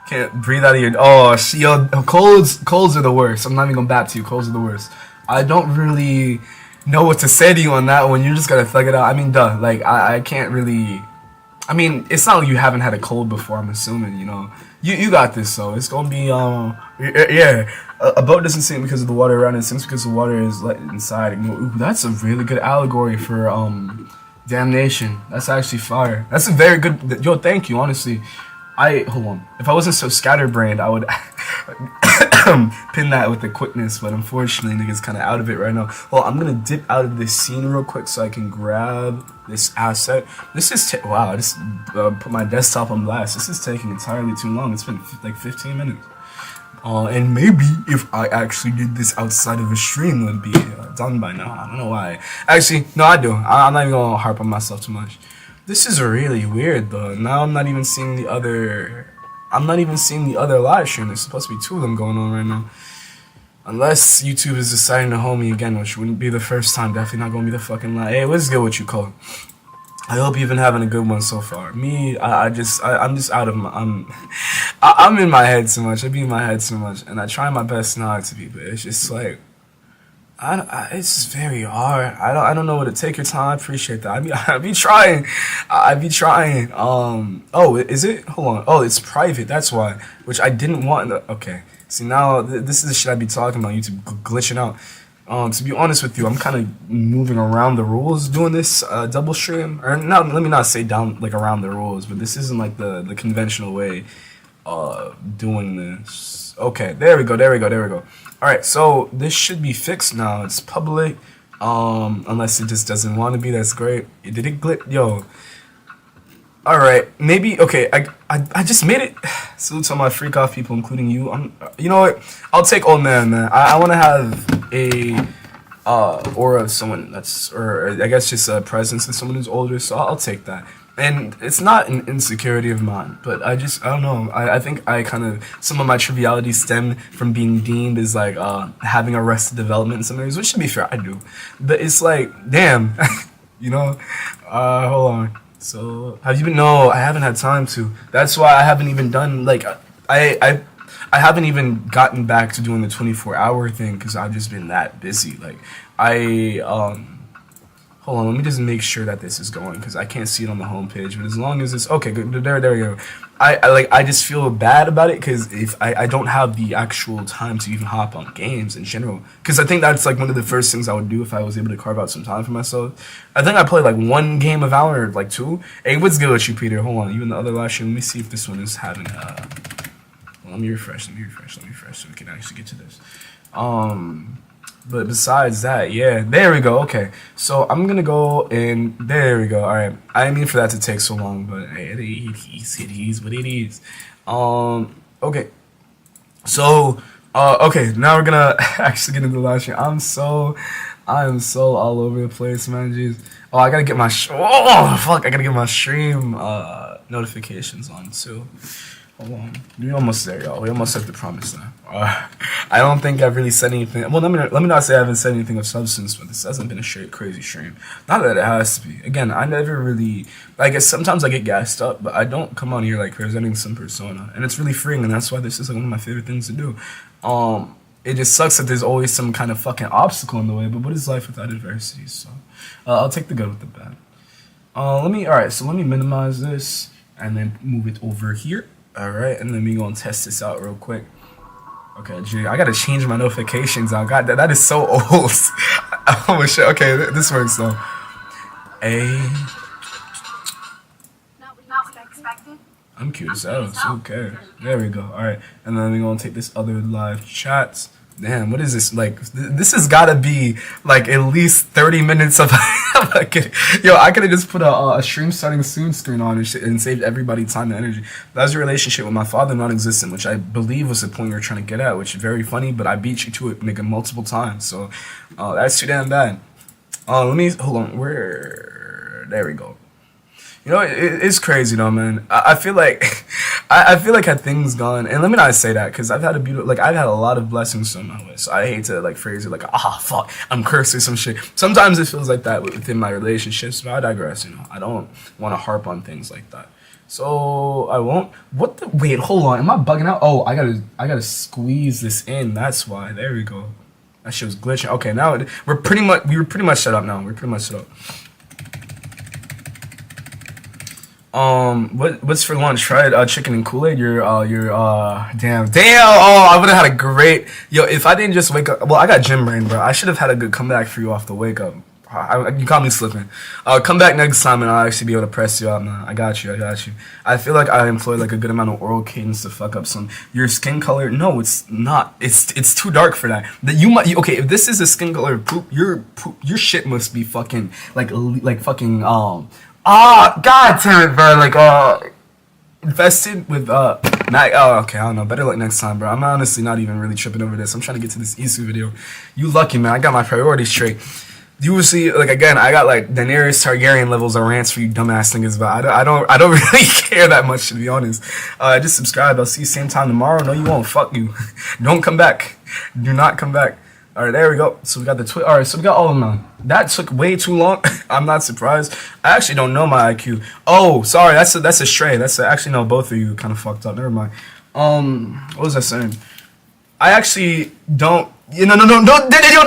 Can't breathe out of your. Oh, yo, colds are the worst. I'm not even gonna bat to you. Colds are the worst. I don't really know what to say to you on that one. You just gotta thug it out. I mean, duh. Like I can't really. I mean, it's not like you haven't had a cold before. I'm assuming, you know. You got this, though. It's gonna be yeah. A boat doesn't sink because of the water around it. It sinks because the water is let inside. Ooh, that's a really good allegory for damnation. That's actually fire. That's a very good. Yo, thank you. Honestly, hold on. If I wasn't so scatterbrained, I would pin that with the quickness. But unfortunately, nigga's kind of out of it right now. Well, I'm gonna dip out of this scene real quick so I can grab this asset. This is wow. I just put my desktop on blast. This is taking entirely too long. It's been like 15 minutes. And maybe if I actually did this outside of a stream, it would be done by now. I don't know why. Actually, no, I do. I'm not even gonna harp on myself too much. This is really weird though. Now I'm not even seeing the other. I'm not even seeing the other live stream. There's supposed to be 2 of them going on right now. Unless YouTube is deciding to hold me again, which wouldn't be the first time. Definitely not gonna be the fucking lie. Hey, what's good? What you call it? I hope you've been having a good one so far. Me, I'm just out of my, I'm in my head so much. I be in my head so much, and I try my best not to be, but it's just like, it's very hard. I don't know what to take your time. I appreciate that. I be trying. I be trying. Oh, is it? Hold on. Oh, it's private. That's why. Which I didn't want. Okay. See now, this is the shit I be talking about. YouTube glitching out. To be honest with you, I'm kind of moving around the rules doing this double stream. Or not, let me not say down like around the rules, but this isn't like the conventional way doing this. Okay, there we go. Alright, so this should be fixed now. It's public. Unless it just doesn't want to be, that's great. Did it glitch? Yo. Alright, maybe, okay, I just made it. Salute to all my freak off people, including you. You know what? I'll take old man. I want to have a aura of someone that's, or I guess just a presence of someone who's older, so I'll take that. And it's not an insecurity of mine, but I don't know. I think some of my triviality stem from being deemed as like having arrested development in some areas, which to be fair, I do. But it's like, damn, you know? Hold on. So, have you been? No, I haven't had time to. That's why I haven't even done, like, I haven't even gotten back to doing the 24-hour thing, because I've just been that busy. Like, hold on, let me just make sure that this is going, because I can't see it on the homepage, but as long as it's, okay, good, there we go. I just feel bad about it, because if I don't have the actual time to even hop on games in general, because I think that's like one of the first things I would do if I was able to carve out some time for myself. I think I played like 1 game of Valorant, or like 2. Hey, what's good with you, Peter? Hold on, even the other last year, let me see if this one is having, well, let me refresh, so we can actually get to this. But besides that, yeah, there we go. Okay, so I'm gonna go and there we go. All right, I didn't mean for that to take so long, but hey, it is what it is. Okay, so okay, now we're gonna actually get into the last year. I am so all over the place, man. Jeez. Oh, I gotta get my I gotta get my stream notifications on too. Hold on. We're almost there, y'all. We almost at the promise now. I don't think I've really said anything. Well, let me not say I haven't said anything of substance, but this hasn't been a straight crazy stream. Not that it has to be. Again, I never really. I guess sometimes I get gassed up, but I don't come on here like presenting some persona, and it's really freeing, and that's why this is like one of my favorite things to do. It just sucks that there's always some kind of fucking obstacle in the way. But what is life without adversity? So, I'll take the good with the bad. Alright, so let me minimize this and then move it over here. Alright, and then we gonna test this out real quick. Okay, gee, I gotta change my notifications out. God, that is so old. Oh shit, okay, this works though. I'm cute as hell, so who cares? There we go, alright. And then we gonna take this other live chats. Damn, what is this? Like, this has gotta be, like, at least 30 minutes of, yo, I could've just put a stream starting soon screen on and saved everybody time and energy. That was your relationship with my father non-existent, which I believe was the point you were trying to get at, which is very funny, but I beat you to it, nigga, multiple times, so, that's too damn bad. Hold on, there we go. You know, it's crazy though, man. I feel like I feel like had things gone, and let me not say that because I've had a beautiful, like I've had a lot of blessings thrown my way. So I hate to like phrase it like, fuck, I'm cursed or some shit. Sometimes it feels like that within my relationships, but I digress. I don't want to harp on things like that. So I won't. What the? Wait, hold on. Am I bugging out? Oh, I gotta squeeze this in. That's why. There we go. That shit was glitching. Okay, now we were pretty much set up now. We're pretty much set up. What's for lunch? Tried chicken and Kool-Aid. Damn. Oh, I would have had a great. Yo, if I didn't just wake up. Well, I got gym brain, bro. I should have had a good comeback for you off the wake up. You caught me slipping. Come back next time and I'll actually be able to press you out. Nah, I got you. I feel like I employed like a good amount of oral cadence to fuck up some. Your skin color? No, it's not. It's too dark for that. Okay, if this is a skin color poop, your shit must be fucking like fucking god damn it, bro. Like infested with okay, I don't know. Better luck next time, bro. I'm honestly not even really tripping over this. I'm trying to get to this Isu video. You lucky, man. I got my priorities straight. Usually, like again, I got like Daenerys Targaryen levels of rants for you dumbass niggas, but I don't really care that much, to be honest. Just subscribe. I'll see you same time tomorrow. No, you won't. Fuck you. Don't come back. Do not come back. All right, there we go. So we got the Twitter. All right, so we got all of them. That took way too long. I'm not surprised. I actually don't know my IQ. Oh, sorry. That's a stray. Actually no. Both of you kind of fucked up. Never mind. What was I saying? I actually don't. No.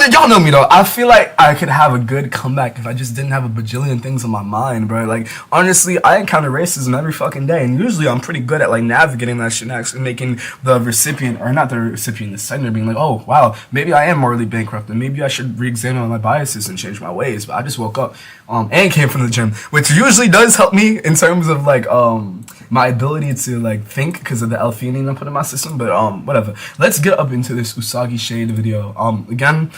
Y'all know me though. I feel like I could have a good comeback if I just didn't have a bajillion things on my mind, bro. Like honestly, I encounter racism every fucking day, and usually I'm pretty good at like navigating that shit and actually making the recipient, or not the recipient, the sender being like, oh wow, maybe I am morally bankrupt, and maybe I should re-examine my biases and change my ways. But I just woke up and came from the gym, which usually does help me in terms of like my ability to like think because of the L-theanine I put in my system. But whatever. Let's get up into this Usagi Shade video. Again,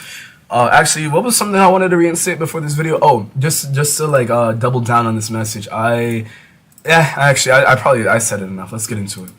actually, what was something I wanted to reinstate before this video? Oh, just to like double down on this message. I said it enough. Let's get into it.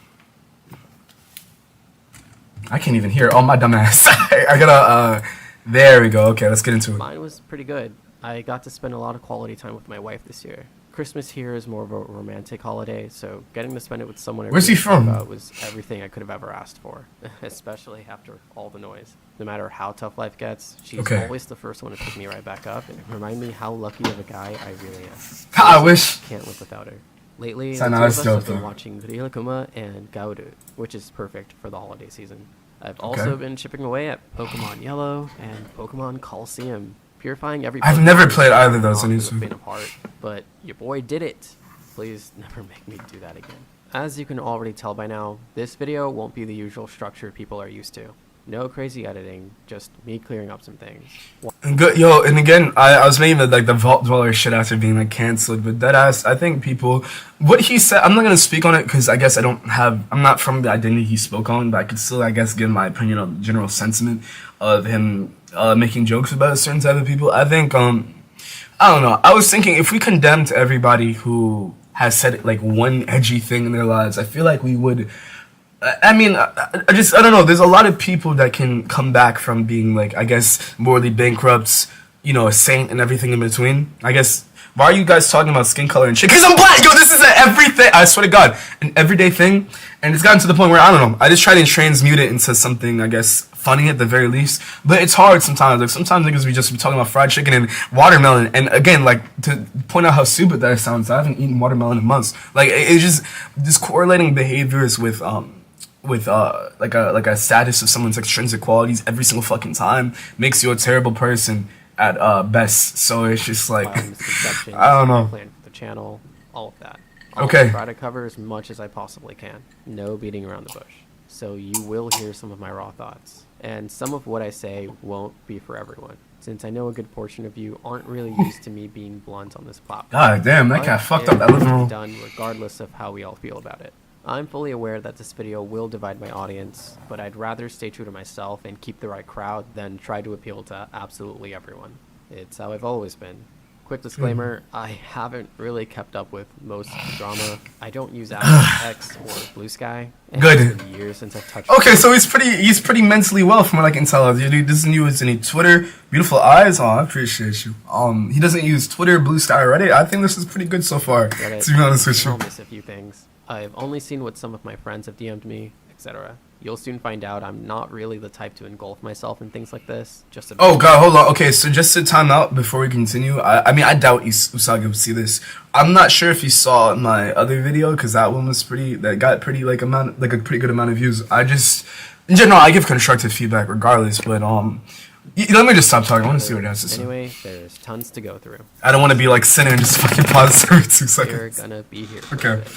I can't even hear. Oh, my dumb ass. I gotta there we go. Okay, let's get into it. Mine was pretty good. I got to spend a lot of quality time with my wife this year. Christmas here is more of a romantic holiday, so getting to spend it with someone I Where's he from? was everything I could have ever asked for, especially after all the noise. No matter how tough life gets, she's always the first one to pick me right back up and remind me how lucky of a guy I really am. I wish. Can't live without her. Lately, the two of us have been watching Video Kuma and Gauru, which is perfect for the holiday season. I've also been chipping away at Pokemon Yellow and Pokemon Coliseum, purifying every. I've never played either of those. Been apart, but your boy did it. Please never make me do that again. As you can already tell by now, this video won't be the usual structure people are used to. No crazy editing, just me clearing up some things. Good, yo, and again, I was making the Vault Dweller shit after being like canceled, but deadass, I think people, what he said, I'm not gonna speak on it because I guess I'm not from the identity he spoke on, but I could still, I guess, give my opinion on the general sentiment of him making jokes about certain type of people. I think, I don't know, I was thinking if we condemned everybody who has said like one edgy thing in their lives, I feel like we would. I mean, I don't know. There's a lot of people that can come back from being like, I guess, morally bankrupt, you know, a saint and everything in between. I guess, why are you guys talking about skin color and shit? Because I'm black! Yo, this is an everything, I swear to God, an everyday thing. And it's gotten to the point where, I don't know, I just try to transmute it into something, I guess, funny at the very least. But it's hard sometimes. Like, sometimes niggas be just talking about fried chicken and watermelon. And again, like, to point out how stupid that sounds, I haven't eaten watermelon in months. Like, it's just, this correlating behaviors with like a status of someone's extrinsic qualities every single fucking time makes you a terrible person at best. So it's just like I don't know. Plan for the channel, all of that. I'll try to cover as much as I possibly can. No beating around the bush. So you will hear some of my raw thoughts, and some of what I say won't be for everyone, since I know a good portion of you aren't really used to me being blunt on this platform. God damn, that cat fucked up that living room. Done regardless of how we all feel about it. I'm fully aware that this video will divide my audience, but I'd rather stay true to myself and keep the right crowd than try to appeal to absolutely everyone. It's how I've always been. Quick disclaimer, I haven't really kept up with most of the drama. I don't use X or Blue Sky. Good. It's been years since I've touched Okay, so he's pretty mentally well from what I can tell. He doesn't use any Twitter. Beautiful eyes. Oh, I appreciate you. He doesn't use Twitter, Blue Sky, Reddit. I think this is pretty good so far, to be honest with you. I'll miss a few things. I've only seen what some of my friends have DM'd me, etc. You'll soon find out I'm not really the type to engulf myself in things like this. Just a Oh god, hold on. Okay, so just to time out before we continue, I mean, I doubt Usagi would see this. I'm not sure if you saw my other video, because that one was that got pretty like a pretty good amount of views. In general, I give constructive feedback regardless, but let me just stop talking. I want to see what it has to say. Anyway, there's tons to go through. I don't want to be like sitting and just fucking pause every 2 seconds. We're gonna be here for Okay. a bit.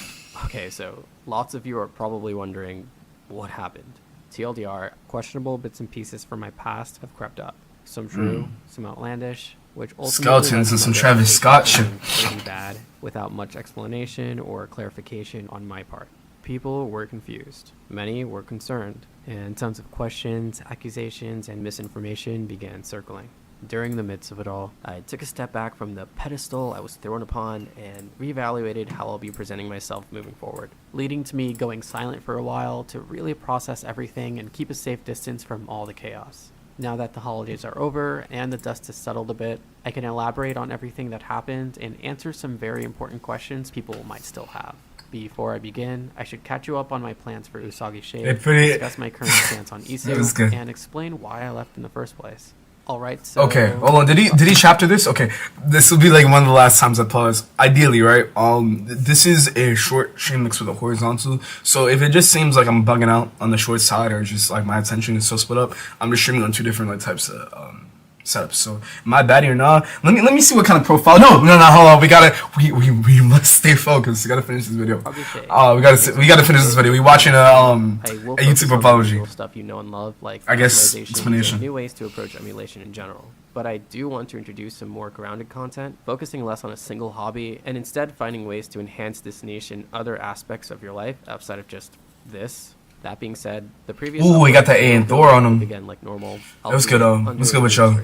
Okay, so lots of you are probably wondering what happened. TLDR, questionable bits and pieces from my past have crept up. Some true, some outlandish, which ultimately Skeletons and some Travis Scott shit. Pretty bad, without much explanation or clarification on my part. People were confused. Many were concerned, and tons of questions, accusations, and misinformation began circling. During the midst of it all, I took a step back from the pedestal I was thrown upon and reevaluated how I'll be presenting myself moving forward, leading to me going silent for a while to really process everything and keep a safe distance from all the chaos. Now that the holidays are over and the dust has settled a bit, I can elaborate on everything that happened and answer some very important questions people might still have. Before I begin, I should catch you up on my plans for Usagi Shade, discuss my current stance on Isu, and explain why I left in the first place. Alright, so... Okay, hold on. Did he chapter this? Okay, this will be like one of the last times I pause. Ideally, right? This is a short stream mixed with a horizontal. So if it just seems like I'm bugging out on the short side, or just like my attention is so split up, I'm just streaming on 2 different like types of setups. So am I baddie or not? Let me see what kind of profile. No, hold on. We must stay focused. We gotta finish this video. We gotta finish this video. We watching a YouTube apology. Stuff you know and love, like I guess explanation. New ways to approach emulation in general. But I do want to introduce some more grounded content, focusing less on a single hobby, and instead finding ways to enhance this niche in other aspects of your life outside of just this. That being said, the previous... Ooh, we got the A and Thor on him. Again, like normal. That was good, let's go with y'all.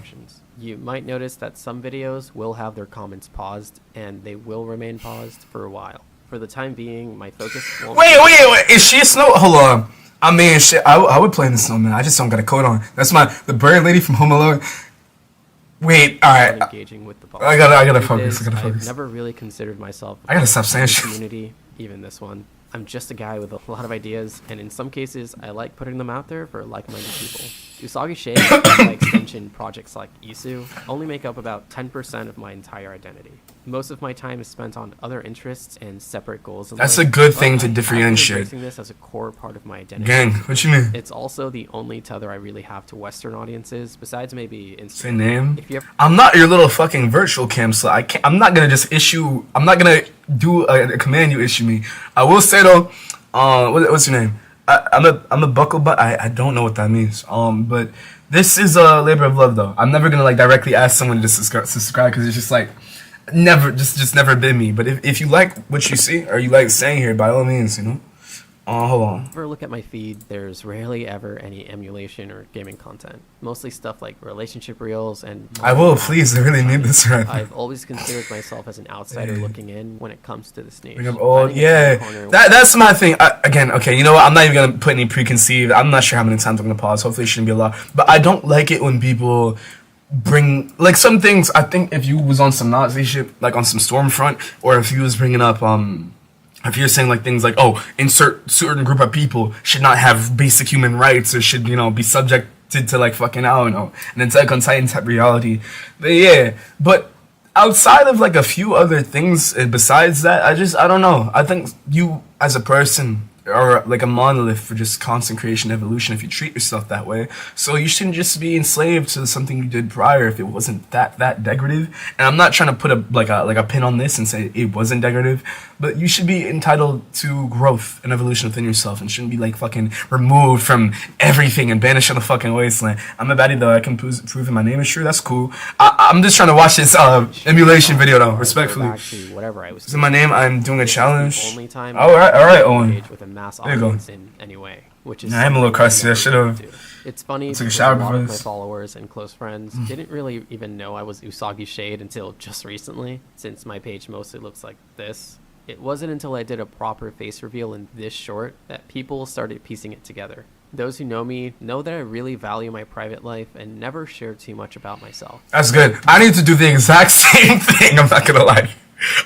You might notice that some videos will have their comments paused, and they will remain paused for a while. For the time being, my focus won't... Wait, is she a snow... Hold on. I mean, shit, I would play in the snowman. I just don't got a coat on. That's the bird lady from Home Alone. Wait, alright. Engaging with the I gotta focus. I've never really considered myself... I gotta stop saying shit. ...community, even this one. I'm just a guy with a lot of ideas, and in some cases, I like putting them out there for like-minded people. Usagi Shade and by extension projects like Isu only make up about 10% of my entire identity. Most of my time is spent on other interests and separate goals. That's a good thing to differentiate. Embracing this as a core part of my identity. Gang, what you mean? It's also the only tether I really have to Western audiences, besides maybe Instagram. Say name. I'm not your little fucking virtual cam, so I'm not gonna just issue. I'm not gonna do a command you issue me. I will say though, what's your name? I'm a buckle butt. I don't know what that means. But this is a labor of love though. I'm never gonna like directly ask someone to subscribe because it's just like never been me. But if you like what you see or you like staying here, by all means, you know. Hold on. If you ever look at my feed, there's rarely ever any emulation or gaming content. Mostly stuff like relationship reels and... I will, please. I really need this right now. I've always considered myself as an outsider looking in when it comes to this niche. Yeah. That's my thing. Again, okay, you know what? I'm not even going to put any preconceived. I'm not sure how many times I'm going to pause. Hopefully it shouldn't be a lot. But I don't like it when people bring... Like, some things, I think if you was on some Nazi shit, like on some Stormfront, or if you was bringing up... If you're saying like things like, oh, insert certain group of people should not have basic human rights or should, you know, be subjected to like fucking, I don't know, an Attack on Titan type reality. But yeah, but outside of like a few other things besides that, I don't know. I think you as a person are like a monolith for just constant creation evolution if you treat yourself that way. So you shouldn't just be enslaved to something you did prior if it wasn't that decorative. And I'm not trying to put a pin on this and say it wasn't decorative, but you should be entitled to growth and evolution within yourself and shouldn't be like fucking removed from everything and banished on the fucking wasteland. I'm a baddie though. I can prove that my name is true. That's cool. I'm just trying to watch this emulation video though, respectfully. Whatever I was is it my name? I'm doing a challenge. Only time all right, Owen. With a mass audience in any way, which is... I'm a little crusty. I should have... It's funny because a lot of my followers and close friends didn't really even know I was Usagi Shade until just recently, since my page mostly looks like this. It wasn't until I did a proper face reveal in this short that people started piecing it together. Those who know me know that I really value my private life and never share too much about myself. That's good. I need to do the exact same thing, I'm not gonna lie.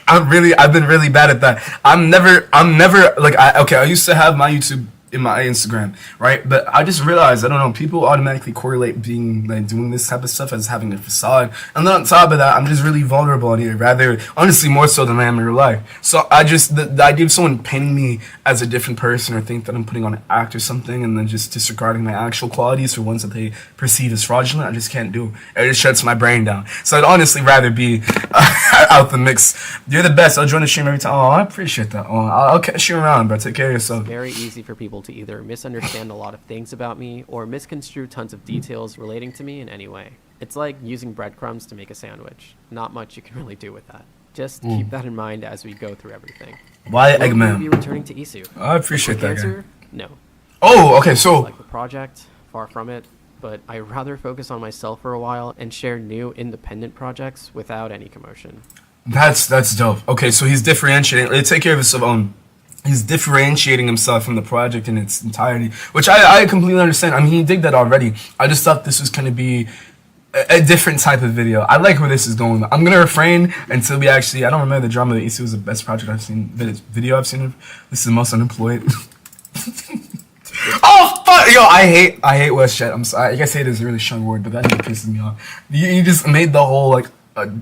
I've been really bad at that. I'm never like, I used to have my YouTube in my Instagram, right? But I just realized, I don't know, people automatically correlate being like doing this type of stuff as having a facade. And then on top of that, I'm just really vulnerable on here, rather, honestly, more so than I am in real life. So I just, the idea of someone painting me as a different person or think that I'm putting on an act or something and then just disregarding my actual qualities for ones that they perceive as fraudulent, I just can't do. It just shuts my brain down. So I'd honestly rather be out the mix. You're the best. I'll join the stream every time. Oh, I appreciate that. Oh, I'll catch you around, bro. Take care of yourself. It's very easy for people to either misunderstand a lot of things about me or misconstrue tons of details relating to me in any way. It's like using breadcrumbs to make a sandwich. Not much you can really do with that. Just keep that in mind as we go through everything. Why Will Eggman? you be returning to Isu? I appreciate that, guy. No. Oh, okay, so Like the project, far from it, but I'd rather focus on myself for a while and share new independent projects without any commotion. that's dope. Okay, so he's differentiating. Let's take care of his own. He's differentiating himself from the project in its entirety, which I completely understand. I mean, he did that already. I just thought this was going to be a different type of video. I like where this is going. I'm going to refrain until we actually, I don't remember the drama. It was the best project I've seen, video I've seen. This is the most unemployed. Oh, fuck! Yo, I hate WestJet. I'm sorry. I guess hate is a really strong word, but that just pisses me off. You just made the whole, like,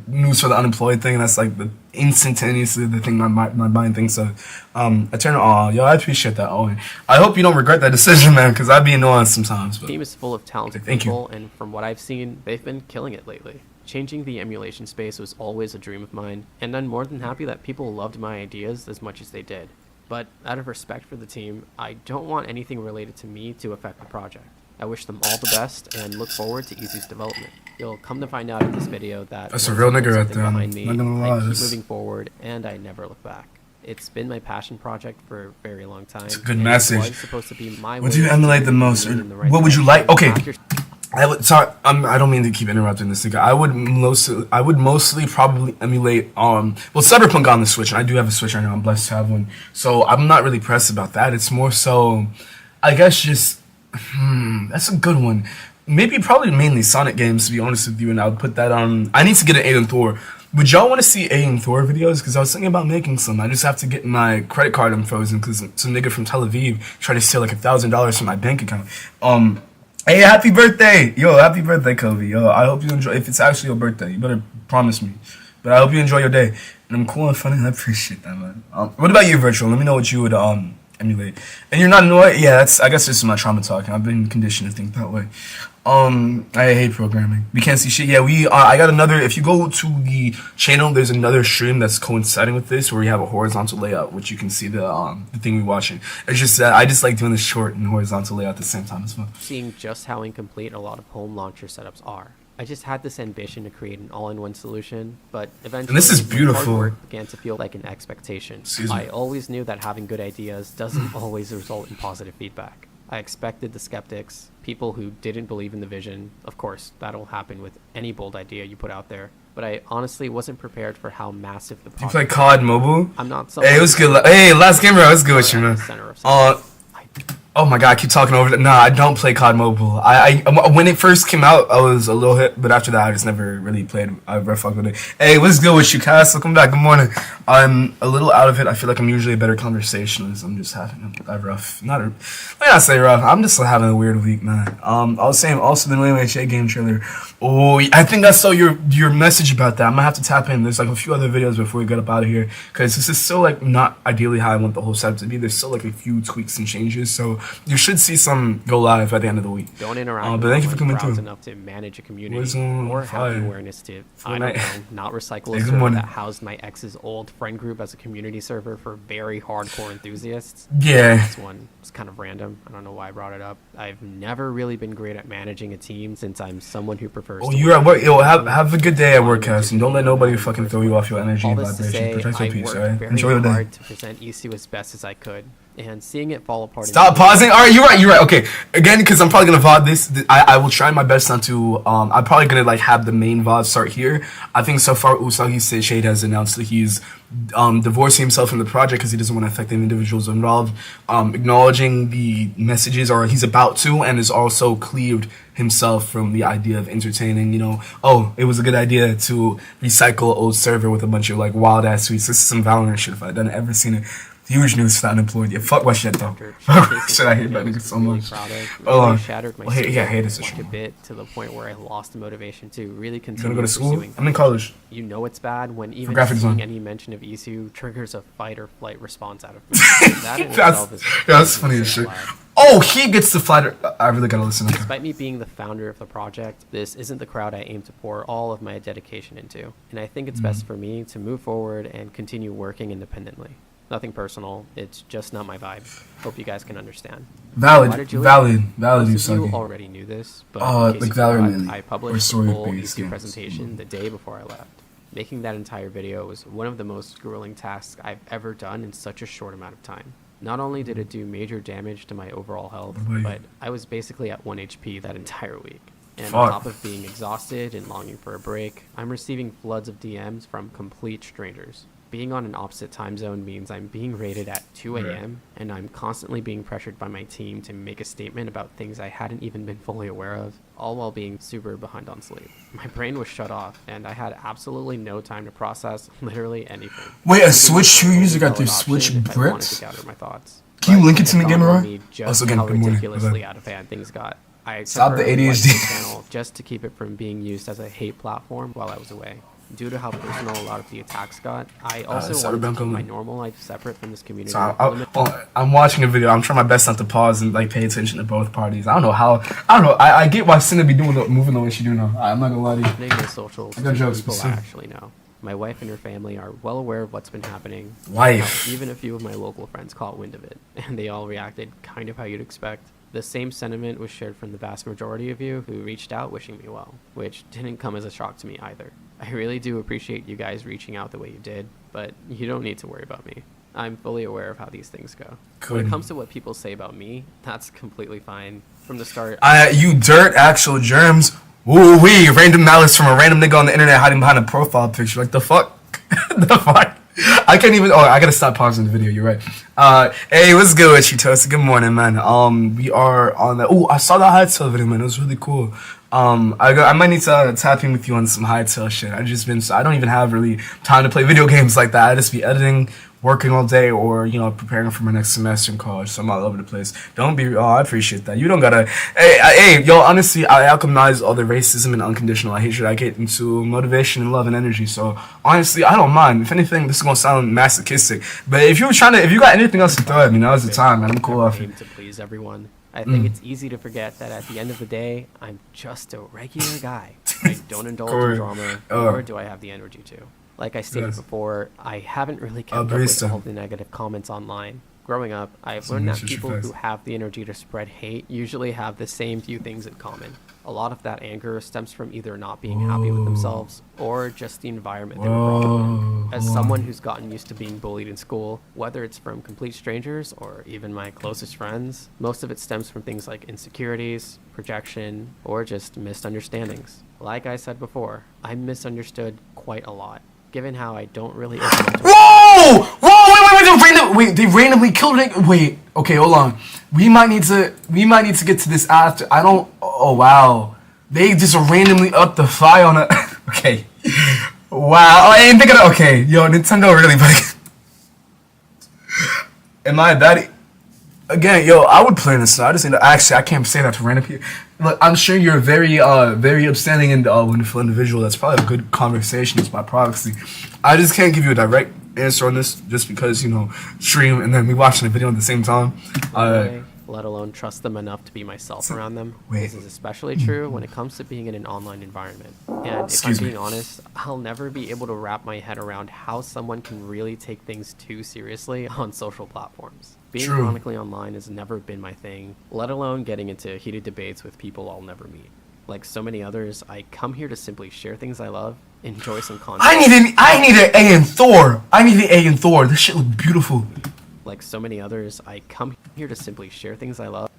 news for the unemployed thing, and that's like the instantaneously the thing my mind thinks of. I turn it on. Yo, I appreciate that, Owen. I hope you don't regret that decision, man, because I'd be annoying sometimes. But The team is full of talented people, and from what I've seen, they've been killing it lately. Changing the emulation space was always a dream of mine, and I'm more than happy that people loved my ideas as much as they did. But out of respect for the team, I don't want anything related to me to affect the project. I wish them all the best and look forward to Easy's development. You'll come to find out in this video that that's a real nigga right there. Behind me, I'm not gonna lie, I keep this moving forward and I never look back. It's been my passion project for a very long time. It's a good and message. It was supposed to be my What do you emulate the most? What would you like? Okay, I would. Sorry, I don't mean to keep interrupting this nigga. I would mostly probably emulate well, Cyberpunk on the Switch, and I do have a Switch right now. I'm blessed to have one, so I'm not really pressed about that. It's more so, I guess, just that's a good one. Maybe probably mainly Sonic games, to be honest with you, and I would put that on. I need to get an Aiden Thor. Would y'all want to see Aiden Thor videos? Because I was thinking about making some. I just have to get my credit card unfrozen because some nigga from Tel Aviv tried to steal like $1,000 from my bank account. Hey, happy birthday! Yo, happy birthday, Kobe. Yo, I hope you enjoy. If it's actually your birthday, you better promise me. But I hope you enjoy your day. And I'm cool and funny. I appreciate that, man. What about you, Virtual? Let me know what you would emulate. And you're not annoyed? Yeah, I guess this is my trauma talking. I've been conditioned to think that way. I hate programming. We can't see shit. Yeah, I got another. If you go to the channel, there's another stream that's coinciding with this, where we have a horizontal layout, which you can see the thing we're watching. It's just that I just like doing the short and horizontal layout at the same time as well. Seeing just how incomplete a lot of home launcher setups are. I just had this ambition to create an all-in-one solution, but eventually and this is beautiful. Hard work began to feel like an expectation. I always knew that having good ideas doesn't always result in positive feedback. I expected the skeptics, people who didn't believe in the vision. Of course, that'll happen with any bold idea you put out there. But I honestly wasn't prepared for how massive the project was. You play COD Mobile? I'm not. Hey, it was good. Hey, last game, bro. It was good with you, man. Oh my god, I keep talking over that. Nah, I don't play COD Mobile. I when it first came out, I was a little hit, but after that, I just never really played. I never fucked with it. Hey, what's good with you, Cass? Welcome back. Good morning. I'm a little out of it. I feel like I'm usually a better conversationalist. I'm just having a rough, let me not say rough. I'm just having a weird week, man. I was saying also the New HA game trailer. Oh, I think I saw your message about that. I'm gonna have to tap in. There's like a few other videos before we get up out of here, because this is still like not ideally how I want the whole setup to be. There's still like a few tweaks and changes, so you should see some go live at the end of the week. Don't interact but thank you for coming through. Enough to manage a community or have the awareness to, I don't know, not recycle a Hey, server that housed my ex's old friend group as a community server for very hardcore enthusiasts. Yeah. This one was kind of random. I don't know why I brought it up. I've never really been great at managing a team since I'm someone who prefers. Oh, you're at work. Yo, have a good day at work, Cass, and don't let nobody fucking throw you off your energy and All this to vibration. say, Protect your I peace, worked alright? very Enjoy your day. hard to present ECU as best as I could. And seeing it fall apart. Stop pausing. All right, you're right. Okay, again, because I'm probably gonna VOD this. I will try my best not to. I'm probably gonna like have the main VOD start here. I think so far Usagi Shade has announced that he's divorcing himself from the project because he doesn't want to affect the individuals involved. Acknowledging the messages, or he's about to, and is also cleaved himself from the idea of entertaining. You know, oh, it was a good idea to recycle old server with a bunch of like wild ass tweets. This is some Valorant shit. If I'd done ever seen it. Huge news for unemployed. Yeah, fuck what shit though. Shit, I hate that nigga so much. Oh, shattered my hate this a bit to the point where I lost the motivation to really continue. You gonna go to school? I'm in college. You know it's bad when even seeing any mention of Isu triggers a fight or flight response out of me. That in itself is that's funny as shit. Oh, he gets the fighter. I really gotta listen. Despite me being the founder of the project, this isn't the crowd I aim to pour all of my dedication into, and I think it's best for me to move forward and continue working independently. Nothing personal. It's just not my vibe. Hope you guys can understand. Valid. You already knew this, but like Valorant, I published a full EC presentation the day before I left. Making that entire video was one of the most grueling tasks I've ever done in such a short amount of time. Not only did it do major damage to my overall health, but I was basically at 1 HP that entire week. And on top of being exhausted and longing for a break, I'm receiving floods of DMs from complete strangers. Being on an opposite time zone means I'm being rated at 2 a.m. and I'm constantly being pressured by my team to make a statement about things I hadn't even been fully aware of, all while being super behind on sleep. My brain was shut off and I had absolutely no time to process literally anything. Wait, a Switch 2 user got their Switch bricks? Can you link it to me, Gamer? Also, again, how ridiculously out of hand things got. I stopped the ADHD channel just to keep it from being used as a hate platform while I was away. Due to how personal a lot of the attacks got, I also wanted to keep my normal life separate from this community. So I'm watching a video. I'm trying my best not to pause and like pay attention to both parties. I don't know how. I get why Cinna be moving the way she do now. I'm not gonna lie to you. The socials, I got jokes, people I actually know. My wife and her family are well aware of what's been happening. Even a few of my local friends caught wind of it, and they all reacted kind of how you'd expect. The same sentiment was shared from the vast majority of you who reached out wishing me well, which didn't come as a shock to me either. I really do appreciate you guys reaching out the way you did, but you don't need to worry about me. I'm fully aware of how these things go. When it comes to what people say about me, that's completely fine. From the start, you dirt actual germs. Woo-wee, random malice from a random nigga on the internet hiding behind a profile picture. Like, the fuck? The fuck? I can't even. Oh, I gotta stop pausing the video. You're right. Hey, what's good with you, Toast? Good morning, man. We are on the. Oh, I saw the high tail video, man. It was really cool. I might need to tap in with you on some high tail shit. I don't even have really time to play video games like that. I just be editing, working all day, or preparing for my next semester in college. So I'm all over the place. Don't be. Oh, I appreciate that. You don't gotta. Hey, yo. Honestly, I recognize all the racism and unconditional hatred I get into motivation and love and energy. So honestly, I don't mind. If anything, this is gonna sound masochistic, but if you got anything else to throw at me, now's the time, man. I'm cool off it. To please everyone. I think it's easy to forget that at the end of the day, I'm just a regular guy. I don't indulge in drama, nor do I have the energy to. Like I stated before, I haven't really kept up with all the negative comments online. Growing up, I've learned that people who have the energy to spread hate usually have the same few things in common. A lot of that anger stems from either not being happy with themselves or just the environment they were brought up in. As someone who's gotten used to being bullied in school, whether it's from complete strangers or even my closest friends, most of it stems from things like insecurities, projection, or just misunderstandings. Like I said before, I'm misunderstood quite a lot, given how I don't really open up to Wait, they randomly killed it. Wait, okay, hold on. We might need to get to this after. Oh wow. They just randomly upped the fire on it. Okay. Wow. I ain't thinking of, okay, yo, Nintendo really like. Am I that again, yo, I would play this. I just actually I can't say that to random people. Look, I'm sure you're a very upstanding and wonderful individual. That's probably a good conversation. It's by proxy. I just can't give you a direct answer on this just because stream and then we watching the video at the same time. Let alone trust them enough to be myself around them. This is especially true when it comes to being in an online environment. And if I'm being honest, I'll never be able to wrap my head around how someone can really take things too seriously on social platforms. Being chronically online has never been my thing, let alone getting into heated debates with people I'll never meet. Like so many others, I come here to simply share things I love, enjoy some content. I need an A in Thor. I need an A in Thor. This shit look beautiful. Like so many others, I come here to simply share things I love,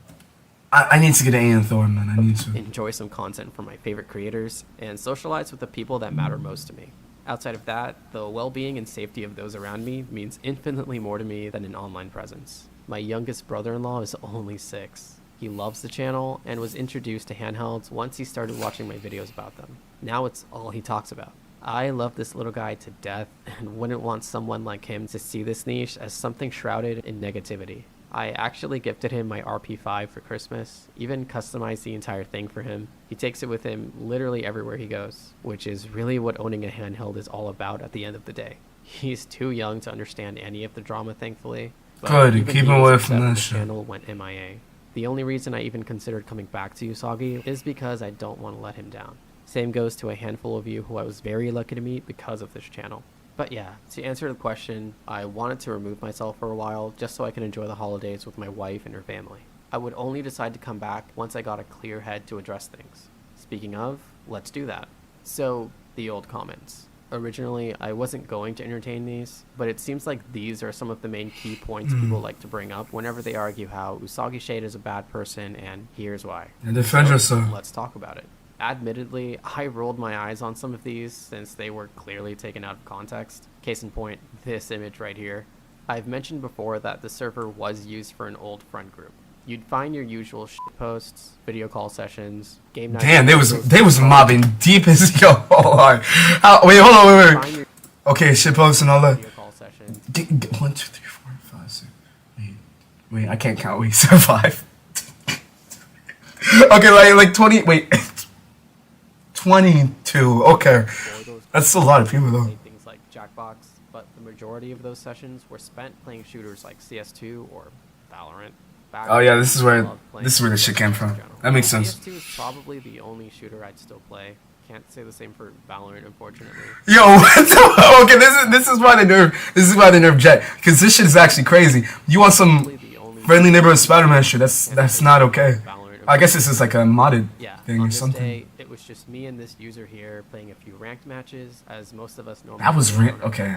I need to get an A in Thor, man. I need to. enjoy some content from my favorite creators, and socialize with the people that matter most to me. Outside of that, the well-being and safety of those around me means infinitely more to me than an online presence. My youngest brother-in-law is only 6. He loves the channel and was introduced to handhelds once he started watching my videos about them. Now it's all he talks about. I love this little guy to death and wouldn't want someone like him to see this niche as something shrouded in negativity. I actually gifted him my RP5 for Christmas, even customized the entire thing for him. He takes it with him literally everywhere he goes, which is really what owning a handheld is all about at the end of the day. He's too young to understand any of the drama, thankfully. But Good, even keep he him was away upset from when that the shit. channel went MIA. The only reason I even considered coming back to Usagi is because I don't want to let him down. Same goes to a handful of you who I was very lucky to meet because of this channel. But yeah, to answer the question, I wanted to remove myself for a while just so I can enjoy the holidays with my wife and her family. I would only decide to come back once I got a clear head to address things. Speaking of, let's do that. So, the old comments. Originally, I wasn't going to entertain these, but it seems like these are some of the main key points people like to bring up whenever they argue how Usagi Shade is a bad person, and here's why. Yeah, defend yourself. Let's talk about it. Admittedly, I rolled my eyes on some of these since they were clearly taken out of context. Case in point, this image right here. I've mentioned before that the server was used for an old friend group. You'd find your usual shit posts, video call sessions, game nights. Damn, they was mobbing deep as yo. Wait, hold on, wait. Okay, shitposts and all that. Video call sessions. 1, 2, 3, 4, 5, 6. Wait, I can't count. Wait, 7, 5. Okay, like 20. Wait, 22. Okay, that's a lot of people though. Things like Jackbox, but the majority of those sessions were spent playing shooters like CS2 or Valorant. Oh yeah, this is where the shit came from. That makes sense. CS2 is probably the only shooter I'd still play. Can't say the same for Valorant, unfortunately. Yo, what the, okay, this is why they nerf Jet, because this shit is actually crazy. You want some friendly neighborhood Spider-Man shit? That's not okay. I guess this is like a modded thing or something. Day, it was just me and this user here playing a few ranked matches, as most of us normally. That was okay.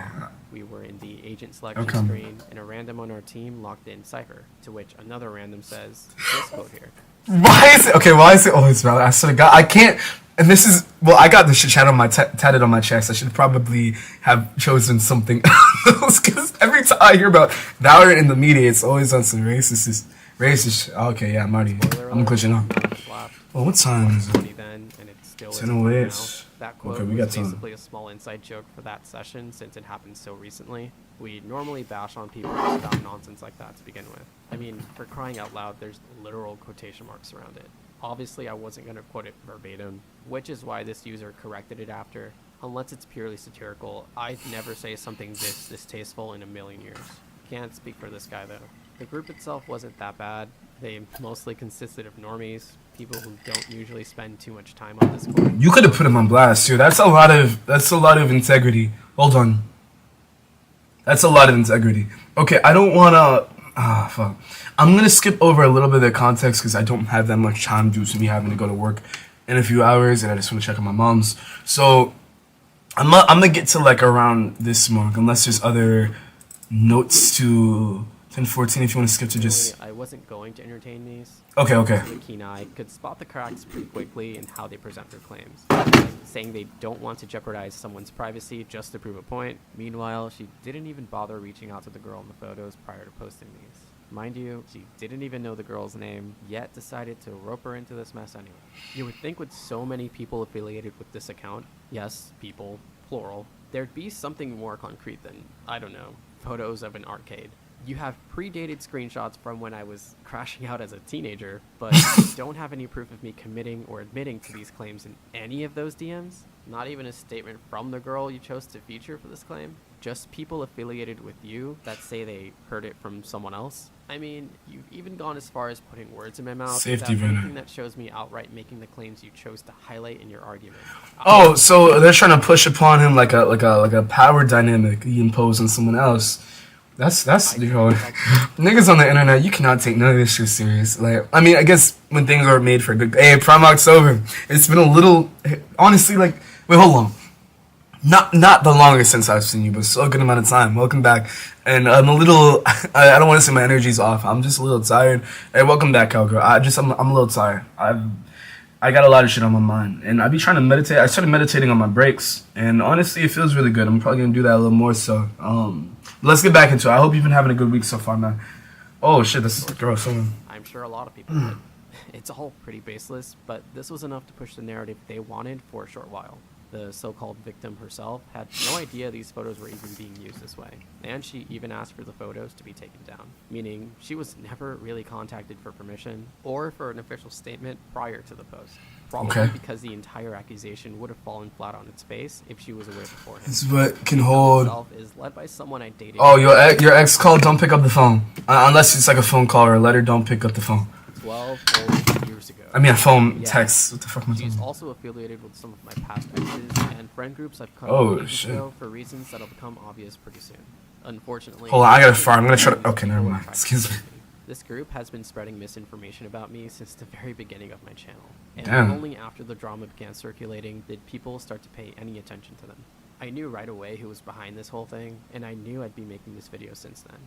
We were in the agent selection screen, and a random on our team locked in Cypher, to which another random says this quote here. Why is it always valid? I sort of got, I can't, and this is, well, I got this shit tatted on my chest. I should probably have chosen something else, because every time I hear about Valorant in the media, it's always on some racist shit. Okay, yeah, I'm glitching on. Well, what time is it? 10:08. That quote we got was time. basically a small inside joke for that session since it happened so recently. We normally bash on people about nonsense like that to begin with. I mean, for crying out loud, there's literal quotation marks around it. Obviously, I wasn't going to quote it verbatim, which is why this user corrected it after. Unless it's purely satirical, I'd never say something this distasteful in a million years. Can't speak for this guy, though. The group itself wasn't that bad. They mostly consisted of normies, people who don't usually spend too much time on Discord. You could have put him on blast, too. That's a lot of integrity. Hold on. That's a lot of integrity. Okay, I don't wanna. Fuck. I'm gonna skip over a little bit of the context because I don't have that much time due to me having to go to work in a few hours, and I just want to check on my mom's. So I'm gonna get to like around this mark, unless there's other notes to 10:14. If you want to skip to just. I wasn't going to entertain these. Okay. The keen eye could spot the cracks pretty quickly in how they present their claims, saying they don't want to jeopardize someone's privacy just to prove a point. Meanwhile, she didn't even bother reaching out to the girl in the photos prior to posting these. Mind you, she didn't even know the girl's name, yet decided to rope her into this mess anyway. You would think with so many people affiliated with this account, yes, people, plural, there'd be something more concrete than, I don't know, photos of an arcade. You have predated screenshots from when I was crashing out as a teenager, but you don't have any proof of me committing or admitting to these claims in any of those DMs? Not even a statement from the girl you chose to feature for this claim? Just people affiliated with you that say they heard it from someone else? I mean, you've even gone as far as putting words in my mouth Safety without vendor. anything that shows me outright making the claims you chose to highlight in your argument. Oh, so they're trying to push upon him like a power dynamic he imposed on someone else. That's niggas on the internet. You cannot take none of this shit serious. Like, I mean, I guess when things are made for a good. Hey, Primark's over. It's been a little, honestly. Like, wait, hold on. Not the longest since I've seen you, but still a good amount of time. Welcome back, and I'm a little. I don't want to say my energy's off. I'm just a little tired. Hey, welcome back, cowgirl. I'm a little tired. I got a lot of shit on my mind, and I be trying to meditate. I started meditating on my breaks, and honestly, it feels really good. I'm probably gonna do that a little more. So, let's get back into it. I hope you've been having a good week so far, man. Oh shit, this is gross. Someone. I'm sure a lot of people did. It's all pretty baseless, but this was enough to push the narrative they wanted for a short while. The so-called victim herself had no idea these photos were even being used this way, and she even asked for the photos to be taken down, meaning she was never really contacted for permission or for an official statement prior to the post. Probably because the entire accusation would have fallen flat on its face if she was aware beforehand. This is what can hold. Itself is led by someone I dated. Oh, your ex called. Don't pick up the phone unless it's like a phone call or a letter. Don't pick up the phone. 12 whole years ago. I mean a phone text. What the fuck am I talking She's about? also affiliated with some of my past exes and friend groups I've cut Oh, off shit. ago for reasons that'll become obvious pretty soon. Unfortunately, Hold on, I gotta fart. I'm gonna try to. Okay, never mind. Excuse me. This group has been spreading misinformation about me since the very beginning of my channel. And Damn. only after the drama began circulating did people start to pay any attention to them. I knew right away who was behind this whole thing, and I knew I'd be making this video since then.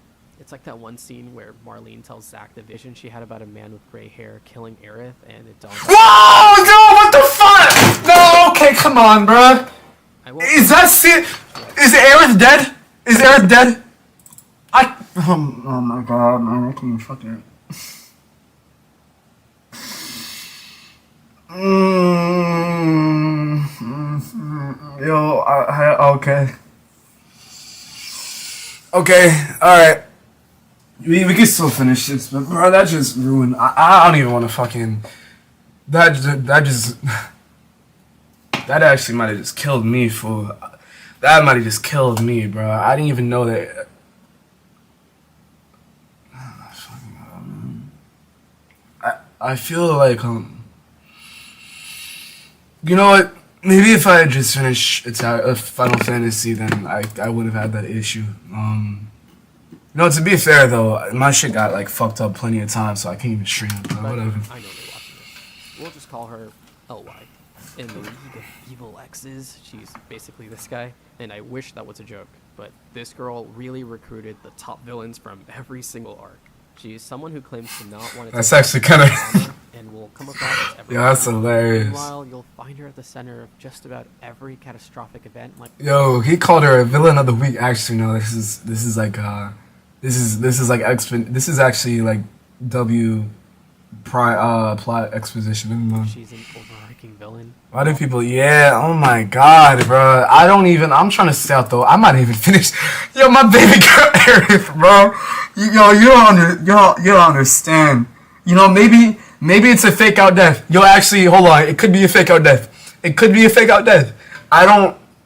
It's like that one scene where Marlene tells Zach the vision she had about a man with gray hair killing Aerith, and it dawns. Whoa, no, what the fuck? No, okay, come on, bruh. Is that shit? Is Aerith dead? Is Aerith dead? Oh my god, man, I can't even fucking. Yo, okay. Okay, alright. We can still finish this, but bro, that just ruined. I don't even want to fucking. That just. That actually might have just killed me, fool. That might have just killed me, bro. I didn't even know that. I feel like you know what? Maybe if I had just finished Final Fantasy, then I wouldn't have had that issue. No, to be fair though, my shit got like fucked up plenty of times, so I can't even stream it. But whatever. I know they're watching this. We'll just call her LY. In the League of Evil Exes, she's basically this guy, and I wish that was a joke, but this girl really recruited the top villains from every single arc. She's someone who claims to not want to. That's actually kind of. And will come across as every. Yeah, that's hilarious. Meanwhile, you'll find her at the center of just about every catastrophic event. Like. Yo, he called her a villain of the week. Actually, no, this is like this is actually like plot exposition. She's an overarching villain. Why do people? Yeah, oh my god, bro. I'm trying to stay out though. I might even finish. Yo, my baby girl Aerith, bro. You don't understand. You know, maybe it's a fake out death. Yo, actually, hold on. It could be a fake out death. It could be a fake out death.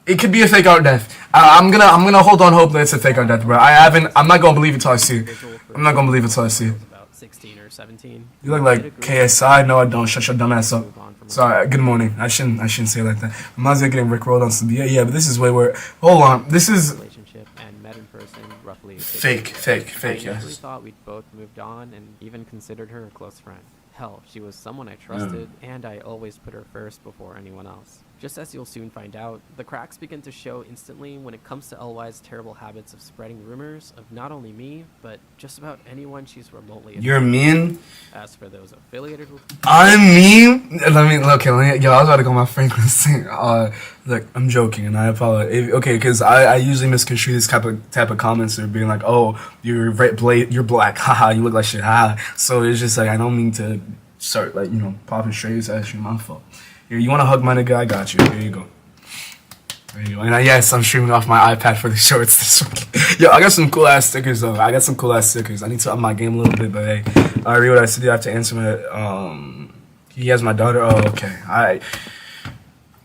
It could be a fake out death. I'm gonna hold on hope that it's a fake out death, bro. I'm not gonna believe it till I see it. I'm not gonna believe it till I see it. About 16 or 17. You look like KSI. No, I don't. Shut your dumb ass up. Sorry. Good morning. I shouldn't say it like that. Reminds me of getting rickrolled on some. Yeah, but this is way where. Hold on. This is. Relationship and met in person roughly. Fake. I Yes. initially thought we'd both moved on and even considered her a close friend. Hell, she was someone I trusted, and I always put her first before anyone else. Just as you'll soon find out, the cracks begin to show instantly when it comes to LY's terrible habits of spreading rumors of not only me, but just about anyone she's remotely. You're mean. As for those affiliated with. I'm mean. Yo, I was about to go my Franklin's thing. Look, I'm joking, and I apologize. Okay, because I usually misconstrue this type of comments. They're being like, "Oh, you're black, haha, you look like shit, haha." So it's just like I don't mean to start like popping straight. That's my fault. Here, you want to hug my nigga? I got you. Here you go. There you go. And yes, I'm streaming off my iPad for the shorts this week. Yo, I got some cool ass stickers though. I need to up my game a little bit, but hey, I read what I said. You have to answer my. He has my daughter. Oh, okay.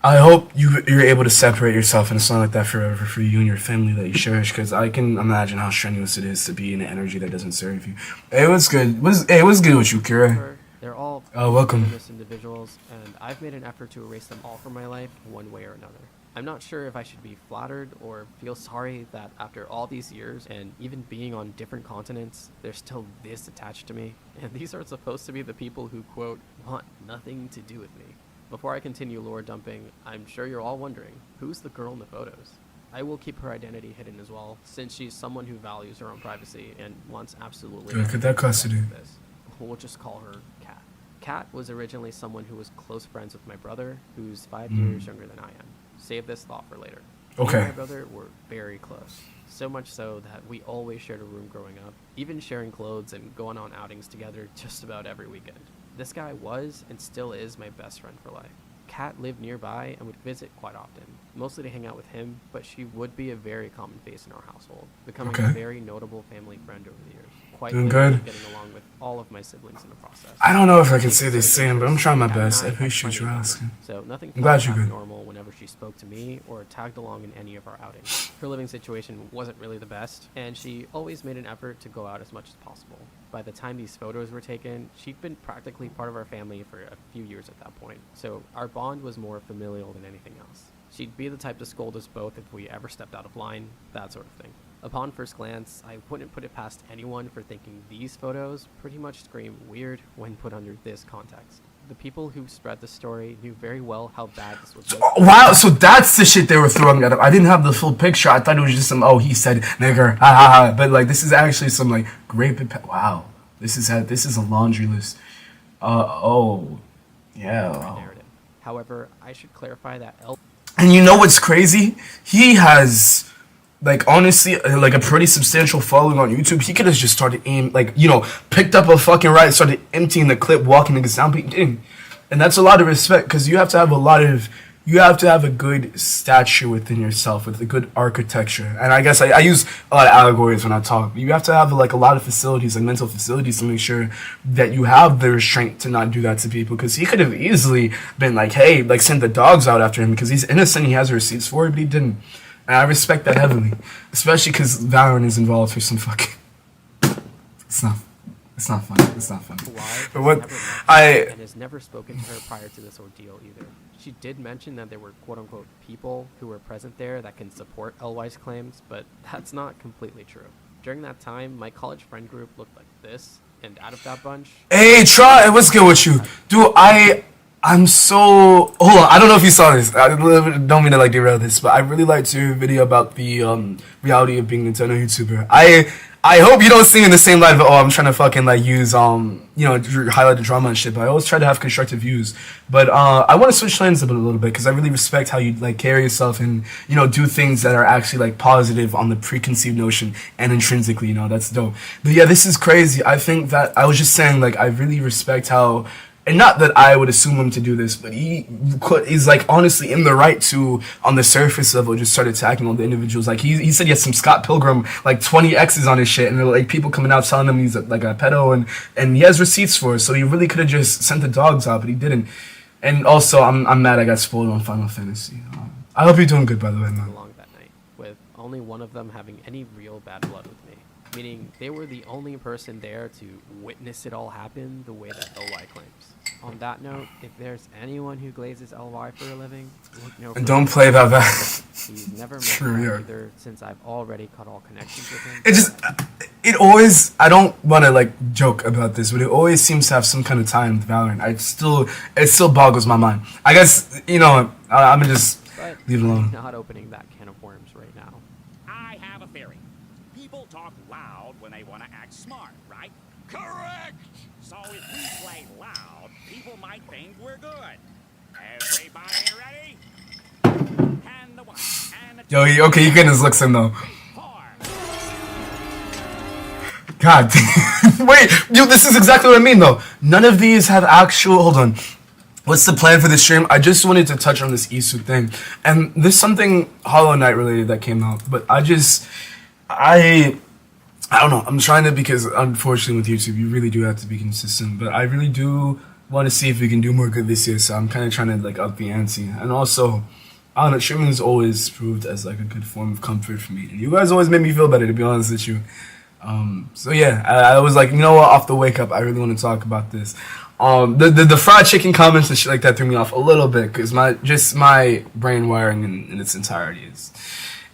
I hope you're able to separate yourself in a song like that forever for you and your family that you cherish, because I can imagine how strenuous it is to be in an energy that doesn't serve you. Hey, what's good? What's good with you, Kira? They're all welcome. individuals, and I've made an effort to erase them all from my life one way or another. I'm not sure if I should be flattered or feel sorry that after all these years and even being on different continents, they're still this attached to me. And these are supposed to be the people who, quote, want nothing to do with me. Before I continue lore dumping, I'm sure you're all wondering, who's the girl in the photos? I will keep her identity hidden as well, since she's someone who values her own privacy and wants absolutely Look at that custody. this. We'll just call her Kat. Kat was originally someone who was close friends with my brother, who's 5 years younger than I am. Save this thought for later. Okay. Me and my brother were very close. So much so that we always shared a room growing up, even sharing clothes and going on outings together just about every weekend. This guy was and still is my best friend for life. Kat lived nearby and would visit quite often, mostly to hang out with him, but she would be a very common face in our household, becoming a very notable family friend over the years. Quite Doing good. Getting along with all of my siblings in the process. I don't know if I can say the same, but I'm trying my best. I appreciate you asking. So nothing I'm glad you're felt good. normal whenever she spoke to me or tagged along in any of our outings. Her living situation wasn't really the best, and she always made an effort to go out as much as possible. By the time these photos were taken, she'd been practically part of our family for a few years at that point, so our bond was more familial than anything else. She'd be the type to scold us both if we ever stepped out of line, that sort of thing. Upon first glance, I wouldn't put it past anyone for thinking these photos pretty much scream weird when put under this context. The people who spread the story knew very well how bad this was. Wow, so that's the shit they were throwing at him. I didn't have the full picture. I thought it was just some, oh, he said nigger, ha ha ha. But like, this is actually some like grape and wow. This is a laundry list. Oh, yeah. Wow. Narrative. However, I should clarify that And you know what's crazy? He has, like, honestly, like a pretty substantial following on YouTube. He could have just started picked up a fucking ride, started emptying the clip, walking niggas down, but he didn't. And that's a lot of respect, because you have to have a good stature within yourself, with a good architecture. And I guess I use a lot of allegories when I talk. You have to have like a lot of facilities, like mental facilities, to make sure that you have the restraint to not do that to people. Because he could have easily been like, hey, like send the dogs out after him because he's innocent. He has receipts for it, but he didn't. And I respect that heavily, especially because Valorant is involved for some fucking. It's not funny. It's not funny. But what and has never spoken to her prior to this ordeal either. She did mention that there were quote-unquote people who were present there that can support LY's claims, but that's not completely true. During that time, my college friend group looked like this, and out of that bunch... Hey, Try, what's good with you? Dude, I'm so... Hold on, I don't know if you saw this. I don't mean to like derail this, but I really liked your video about the reality of being a Nintendo YouTuber. I hope you don't see me in the same light of, oh, I'm trying to fucking like use, highlight the drama and shit, but I always try to have constructive views. But I want to switch lanes a little bit because I really respect how you like carry yourself and, do things that are actually like positive on the preconceived notion and intrinsically, that's dope. But yeah, this is crazy. I think that I was just saying, like, I really respect how, and not that I would assume him to do this, but he's like honestly in the right to, on the surface level, just start attacking all the individuals. Like he said he had some Scott Pilgrim, like 20 X's on his shit, and there were like people coming out telling him he's like a pedo, and he has receipts for it. So he really could have just sent the dogs out, but he didn't. And also, I'm mad I got spoiled on Final Fantasy. I hope you're doing good, by the way, man. Along that night, with only one of them having any real bad blood with me. Meaning they were the only person there to witness it all happen the way that LY claims. On that note, if there's anyone who glazes LY for a living, look no further. And don't play about that. He's never met True, me yeah. either, since I've already cut all connections with him. It always, I don't want to like joke about this, but it always seems to have some kind of tie in Valorant. It still boggles my mind. I guess, I'm gonna just leave it alone. I'm not opening that can of worms right now. I have a theory. People talk loud when they want to act smart, right? Correct! So if we play loud, people might think we're good. Everybody ready? And the one, and the two, Yo, okay, you getting his looks in though. 4. God damn. Wait, this is exactly what I mean though. None of these have actual, hold on. What's the plan for the stream? I just wanted to touch on this Isu thing. And there's something Hollow Knight related that came out. But I don't know. I'm trying to, because unfortunately with YouTube, you really do have to be consistent. But I really do want to see if we can do more good this year. So I'm kind of trying to like up the ante. And also, I don't know, streaming has always proved as like a good form of comfort for me. And you guys always made me feel better, to be honest with you. So yeah, I was like, you know what, off the wake up, I really want to talk about this. The fried chicken comments and shit like that threw me off a little bit, because my brain wiring in its entirety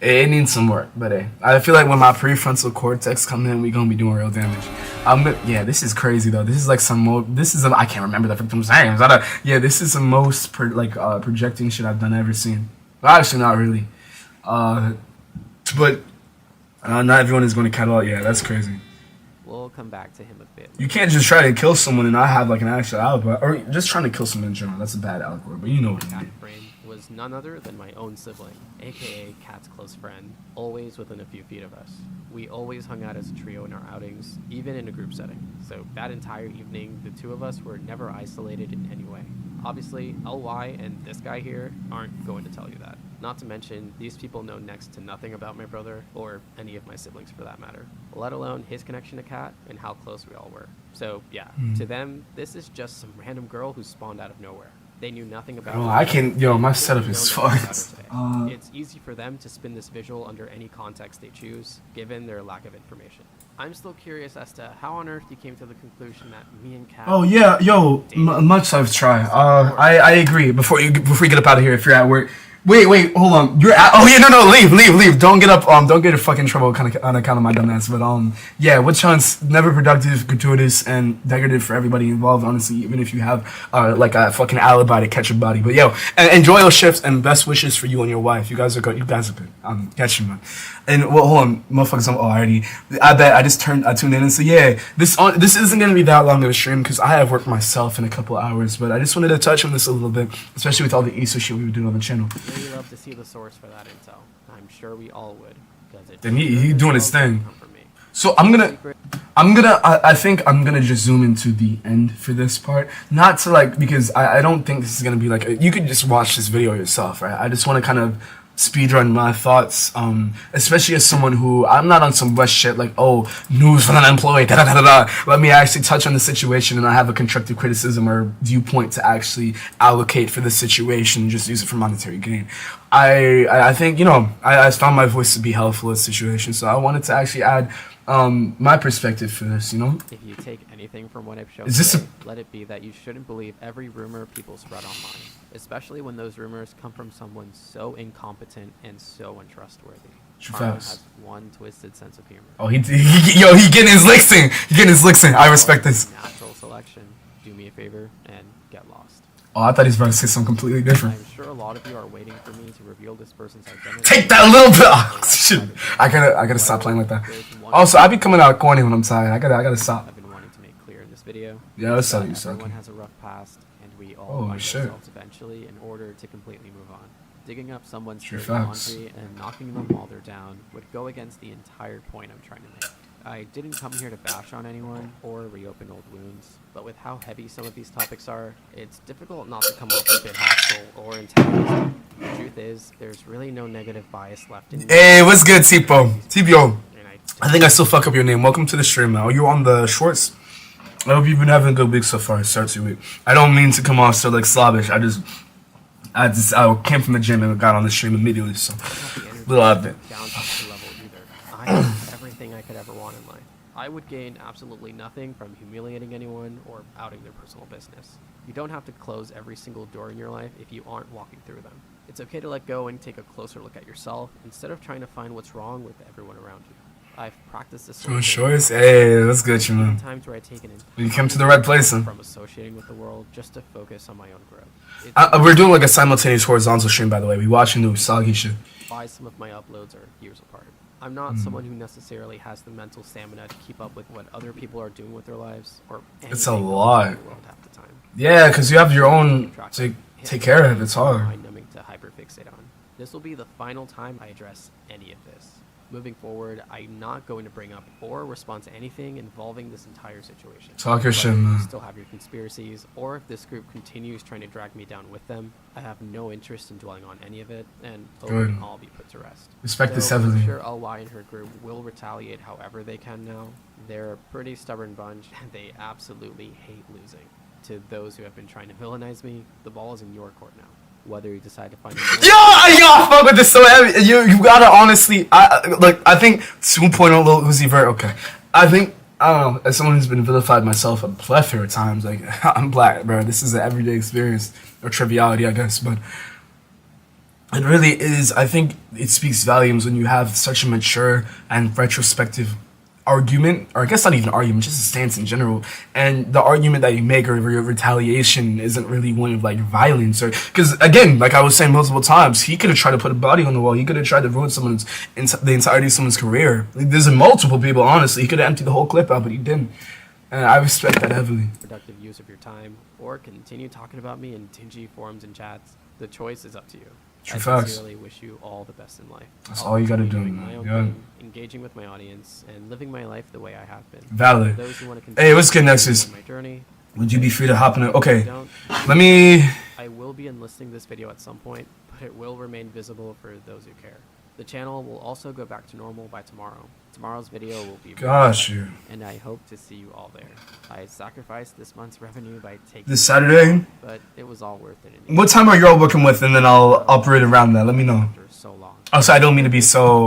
It needs some work, but hey, I feel like when my prefrontal cortex come in, we gonna be doing real damage. Yeah, this is crazy though. This is like I can't remember the victim's names. Yeah, this is the most projecting shit I've done ever seen. Well, actually, not really. But not everyone is going to catalog. Yeah, that's crazy. We'll come back to him a bit. You can't just try to kill someone and not have like an actual alibi, or just trying to kill someone in general. That's a bad alibi, but you know what I mean. Brain was none other than my own sibling, aka Kat's close friend, always within a few feet of us. We always hung out as a trio in our outings, even in a group setting. So that entire evening, the two of us were never isolated in any way. Obviously, LY and this guy here aren't going to tell you that. Not to mention, these people know next to nothing about my brother, or any of my siblings for that matter, let alone his connection to Kat and how close we all were. So yeah, to them, this is just some random girl who spawned out of nowhere. They knew nothing about her. My setup is fucked. It's easy for them to spin this visual under any context they choose, given their lack of information. I'm still curious as to how on earth you came to the conclusion that me and Kat... Oh yeah, much I've tried. I agree. Before we get up out of here, if you're at work... Wait, hold on. You're at... Oh yeah, no, leave. Don't get up. Don't get in fucking trouble on account of my dumbass. But yeah, witch hunts never productive, gratuitous, and decorative for everybody involved. Honestly, even if you have like a fucking alibi to catch a body. But enjoy your shifts and best wishes for you and your wife. You guys are good. You guys are good. Catching man. And well, hold on, motherfuckers. I bet I tuned in and said, yeah, this isn't gonna be that long of a stream because I have work myself in a couple of hours. But I just wanted to touch on this a little bit, especially with all the ESO shit we were doing on the channel. Really love to see the source for that intel. I'm sure we all would. Then he doing his thing. So I think I'm gonna just zoom into the end for this part. Not to because I don't think this is gonna be you could just watch this video yourself, right? I just want to kind of speedrun my thoughts, especially as someone who I'm not on some rush shit news from an employee. Let me actually touch on the situation and I have a constructive criticism or viewpoint to actually allocate for the situation and just use it for monetary gain. I think I found my voice to be helpful in the situation, so I wanted to actually add my perspective for this. If you take anything from what I've shown today, let it be that you shouldn't believe every rumor people spread online, especially when those rumors come from someone so incompetent and so untrustworthy. Charlie has one twisted sense of humor. Oh, he getting his licks in. I respect this. Natural selection. Do me a favor and get lost. Oh, I thought he was about to say something completely different. I'm sure a lot of you are waiting for me to reveal this person's identity. Take that little bit. Oh, shit. I gotta stop playing like that. Also, I be coming out corny when I'm tired. I gotta stop. I've been wanting to make clear in this video. Yeah, that's how you suck. Everyone has a rough past, and we all find ourselves eventually in order to completely move on. Digging up someone's dirty laundry and knocking them while they're down would go against the entire point I'm trying to make. I didn't come here to bash on anyone or reopen old wounds, but with how heavy some of these topics are, it's difficult not to come off a bit hostile or antagonistic. The truth is, there's really no negative bias left in me. Hey, what's good, Tipo? I think I still fuck up your name. Welcome to the stream, man. Are you on the shorts? I hope you've been having a good week so far. Start to week. I don't mean to come off so slobbish. I came from the gym and got on the stream immediately, so little out there. Down to the level either. I have everything I could ever want in life. I would gain absolutely nothing from humiliating anyone or outing their personal business. You don't have to close every single door in your life if you aren't walking through them. It's okay to let go and take a closer look at yourself instead of trying to find what's wrong with everyone around you. I've practiced this. Oh, choice? Hey, that's good, you man. Times where I take you came to the right place, huh? From associating with the world just to focus on my own growth. We're doing a simultaneous horizontal stream, by the way. We watching the Usagi shit. Why some of my uploads are years apart. I'm not someone who necessarily has the mental stamina to keep up with what other people are doing with their lives, or it's a lot. In the world half the time. Yeah, because you have your own to take care of. It's hard. Numbing to hyperfixate on. This will be the final time I address any of this. Moving forward, I'm not going to bring up or respond to anything involving this entire situation. Talk your shit, man. If you still have your conspiracies, or if this group continues trying to drag me down with them, I have no interest in dwelling on any of it, and hope we can all be put to rest. Respect this heavily. I'm sure LY and her group will retaliate however they can now. They're a pretty stubborn bunch, and they absolutely hate losing. To those who have been trying to villainize me, the ball is in your court now. Whether you decide to find I fuck with this so heavy. You gotta honestly, I think 2.0 Lil Uzi Vert. Okay, I think I don't know. As someone who's been vilified myself a plethora of times, I'm black, bro. This is an everyday experience or triviality, I guess. But It really is. I think it speaks volumes when you have such a mature and retrospective argument, or I guess not even argument, just a stance in general. And the argument that you make or your retaliation isn't really one of like violence, or because again, like I was saying multiple times, he could have tried to put a body on the wall. He could have tried to ruin the entirety of someone's career. Like, there's multiple people. Honestly, he could have emptied the whole clip out, but he didn't. And I respect that heavily. Productive use of your time, or continue talking about me in dingy forums and chats. The choice is up to you. True I facts. sincerely wish you all the best in life. That's all you gotta do, Doing man. my own Yeah. thing, engaging with my audience, and living my life the way I have been. Valid. For those who want to Hey, continue what's good, Nexus? my journey, Would you be free to hop in? Okay, if you don't, let me. I will be enlisting this video at some point, but it will remain visible for those who care. The channel will also go back to normal by tomorrow. Tomorrow's video will be Gosh, you. and I hope to see you all there. I sacrificed this month's revenue by taking This Saturday. but it was all worth it in the end What time are you all working with, and then I'll operate around that. Let me know. after so long. Also, I don't mean to be so.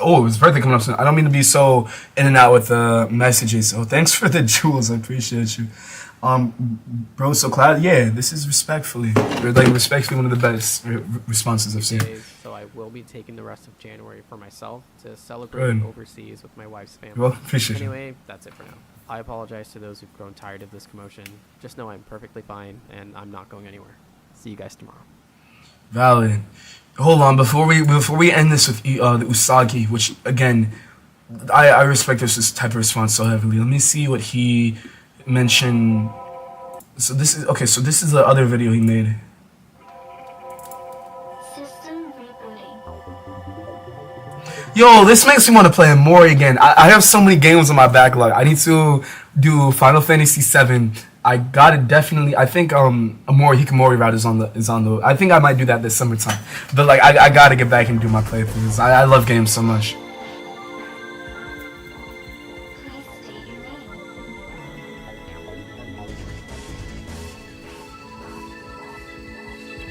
Oh, his birthday coming up soon. I don't mean to be so in and out with the messages. So thanks for the jewels. I appreciate you. Bro, so Cloud, yeah, this is respectfully, like respectfully one of the best responses I've seen. Days, so I will be taking the rest of January for myself to celebrate Good. overseas with my wife's family. Well, appreciate you. Anyway, that's it for now. I apologize to those who've grown tired of this commotion. Just know I'm perfectly fine and I'm not going anywhere. See you guys tomorrow. Valid. Hold on, before we end this with the Usagi, which again, I respect this type of response so heavily. Let me see what he mentioned. So this is okay. So this is the other video he made. System rebooting. Yo, this makes me want to play Mori again. I have so many games on my backlog. I need to do Final Fantasy VII. I gotta definitely. I think Amori Hikamori route is on the. I think I might do that this summertime. But like I gotta get back and do my playthroughs. I love games so much. Please state your name.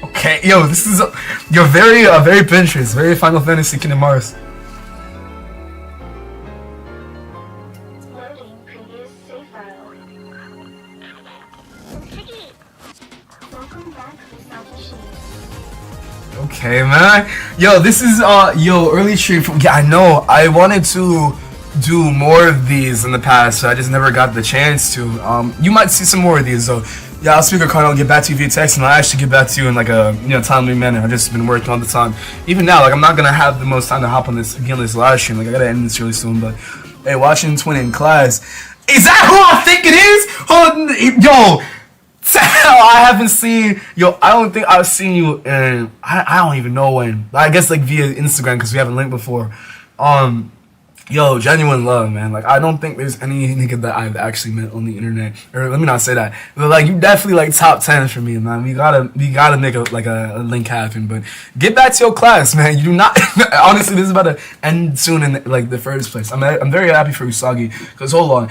Okay, yo, this is you're very Pinterest, very Final Fantasy Kingdom Hearts. Loading previous save file. Welcome back, Usagi. Okay, man. Yo, this is early stream from. Yeah, I know. I wanted to do more of these in the past, so I just never got the chance to. You might see some more of these though. Yeah, I'll speak a card. I'll get back to you via text, and I'll actually get back to you in like a timely manner. I've just been working all the time. Even now, like I'm not gonna have the most time to hop on this live stream. Like I gotta end this really soon. But hey, watching Twin in class. Is that who I think it is? Yo, I haven't seen. Yo, I don't think I've seen you in. I don't even know when. I guess like via Instagram because we haven't linked before. Yo, genuine love, man. Like, I don't think there's any nigga that I've actually met on the internet. Or let me not say that. But like, you definitely like top 10 for me, man. We gotta make a link happen. But get back to your class, man. You do not. Honestly, this is about to end soon in like the first place. I'm very happy for Usagi. Cause hold on,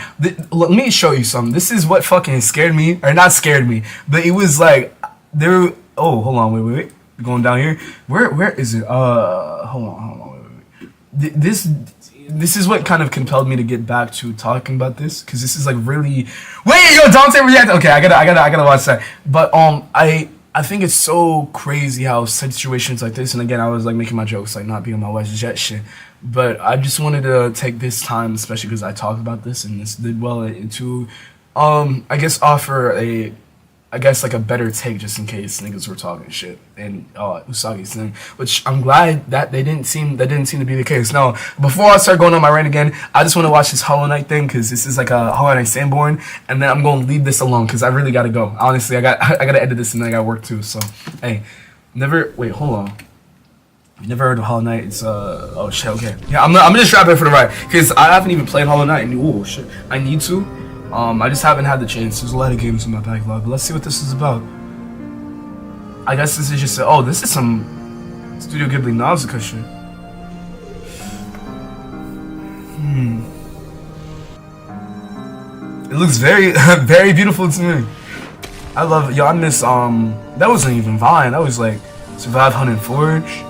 let me show you something. This is what fucking scared me, or not scared me, but it was like there. Oh, hold on, wait. Going down here. Where is it? Hold on. Wait. This is what kind of compelled me to get back to talking about this, because this is like really. Wait, yo, Dante react. Okay, I gotta watch that. But I think it's so crazy how situations like this, and again, I was like making my jokes, like not being on my WestJet shit. But I just wanted to take this time, especially because I talked about this and this did well, to I guess offer like a better take just in case niggas were talking shit and Usagi's thing, which I'm glad that that didn't seem to be the case. Now, before I start going on my rant again, I just want to watch this Hollow Knight thing because this is like a Hollow Knight Sanborn, and then I'm going to leave this alone because I really gotta go. Honestly, I gotta edit this and then I got work too. So, hey, hold on. You never heard of Hollow Knight? It's oh shit. Okay, yeah, I'm gonna just wrap it for the ride because I haven't even played Hollow Knight. And oh shit, I need to. I just haven't had the chance. There's a lot of games in my backlog, but let's see what this is about. I guess this is just this is some Studio Ghibli Nausicaa shit. It looks very, very beautiful to me. I love it. Yo, I miss, that wasn't even Vine. That was like Survive, Hunt, and Forge.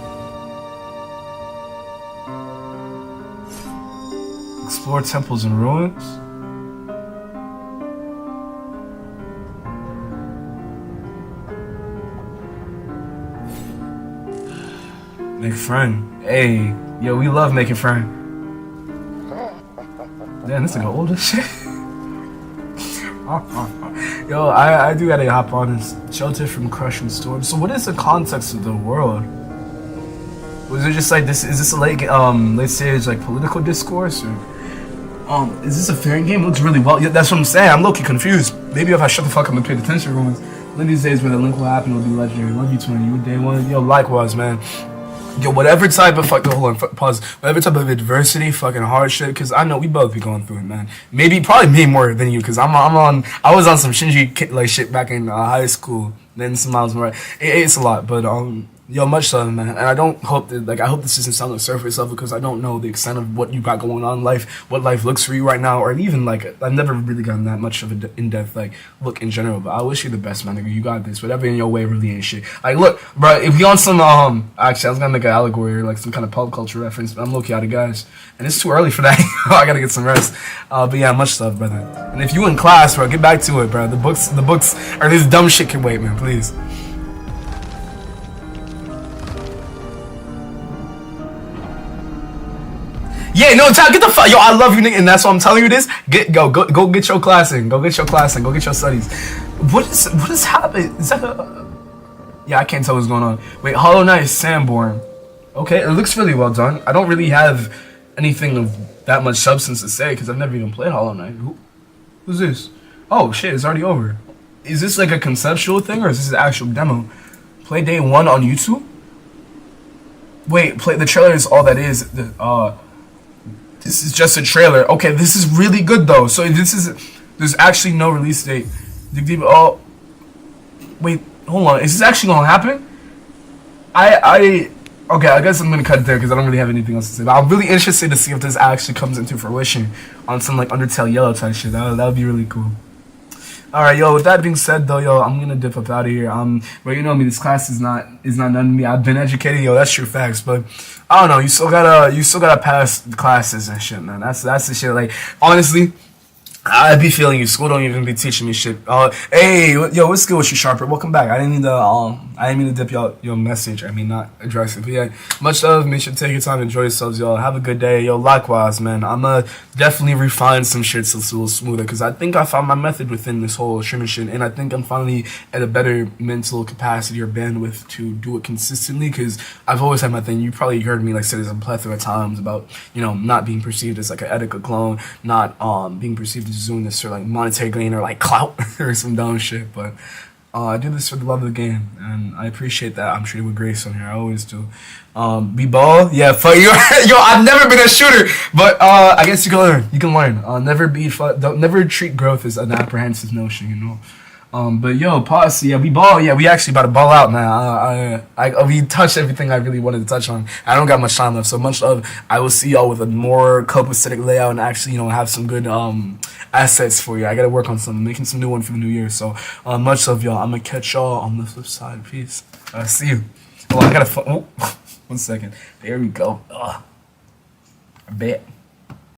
Explore temples and ruins. Make friend. Hey, yo, we love making friend. Damn, this nigga old as shit. Yo, I do gotta hop on this. Shelter from crushing storms. So what is the context of the world? Was it just like this? Is this a late stage like political discourse, or is this a fair game? It looks really well. Yeah, that's what I'm saying. I'm low-key confused. Maybe if I shut the fuck up and paid attention, everyone's one of these days where the link will happen, it'll be legendary. Love you, 20. You day one. Yo, likewise, man. Yo, whatever type of hold on, pause. Whatever type of adversity, fucking hardship, because I know we both be going through it, man. Probably me more than you, because I was on some Shinji like shit back in high school. Then some miles more. It's a lot, but yo, much love, man. And I don't hope that I hope this doesn't sound like surface level, because I don't know the extent of what you got going on in life, what life looks for you right now, or even I've never really gotten that much of an in-depth look in general. But I wish you the best, man. Nigga, you got this. Whatever in your way really ain't shit. Look, bro, if you on some actually I was gonna make an allegory or some kind of pop culture reference, but I'm low-key out of guys, and it's too early for that. I gotta get some rest. But yeah, much love, brother. And if you in class, bro, get back to it, bro. The books or this dumb shit can wait, man. Please. Yeah, no, Tom, get the fuck. Yo, I love you, nigga, and that's why I'm telling you this. Go get your class in. Go get your class in. Go get your studies. What is happening? Is that a? Yeah, I can't tell what's going on. Wait, Hollow Knight is Sanborn. Okay, it looks really well done. I don't really have anything of that much substance to say because I've never even played Hollow Knight. Who's this? Oh shit, it's already over. Is this like a conceptual thing or is this an actual demo? Play day 1 on YouTube? Wait, the trailer is all that is. This is just a trailer. Okay, this is really good though. So there's actually no release date. Oh, wait, hold on. Is this actually gonna happen? Okay, I guess I'm gonna cut it there because I don't really have anything else to say. But I'm really interested to see if this actually comes into fruition on some Undertale Yellow type shit. That would be really cool. Alright, yo, with that being said though, yo, I'm gonna dip up out of here. Bro, you know me, this class is not none of me. I've been educated, yo, that's true facts, but I don't know, you still gotta pass the classes and shit, man. That's the shit. Honestly, I be feeling you. School don't even be teaching me shit. Hey, yo, what's good with you, Sharper? Welcome back. I didn't mean to dip your message. I mean, not address it. But yeah, much love. Make sure to take your time, enjoy yourselves, y'all. Have a good day, yo. Likewise, man. I'ma definitely refine some shit so it's a little smoother because I think I found my method within this whole streaming shit, and I think I'm finally at a better mental capacity or bandwidth to do it consistently. Because I've always had my thing. You probably heard me say this a plethora of times about not being perceived as an Etika clone, not being perceived as doing this for monetary gain or clout or some dumb shit, but I do this for the love of the game and I appreciate that. I'm treated with grace on here. I always do. B-ball, yeah, fuck you. Yo, I've never been a shooter, but I guess you can learn. Never treat growth as an apprehensive notion, but yo, posse, yeah, we actually about to ball out, man. We touched everything I really wanted to touch on. I don't got much time left, so much love. I will see y'all with a more copacetic layout and actually, have some good assets for you. I gotta work on something, making some new one for the new year. So much love, y'all. I'm gonna catch y'all on the flip side. Peace. See you. Oh, I gotta. 1 second. There we go. I bet.